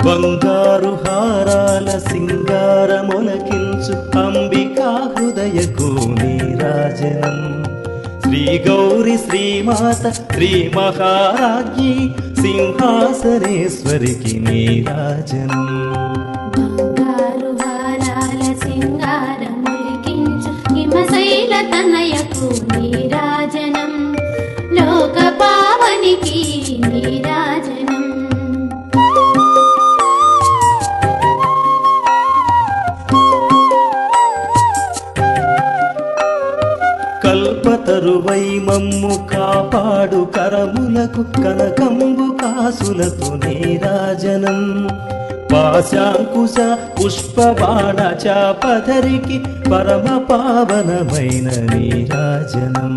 బంగారు హారాల సింగారమొలకించు అంబికా హృదయకు నీరాజనం శ్రీ గౌరి శ్రీమాత శ్రీ మహారాజ్ఞి సింహాసనేశ్వరికి నీరాజనం బంగారు హారాల సింగారమొలికించు హిమశైల తనయకు నీరాజనం లోక పావనికి నీరాజనం కల్పతరువై మమ్ము కాపాడు కరములకు కనకంబు కాసులతో నీరాజనం పాశాంకుశ పుష్పబాణ చాపధరికి పరమ పావనమైన నీరాజనం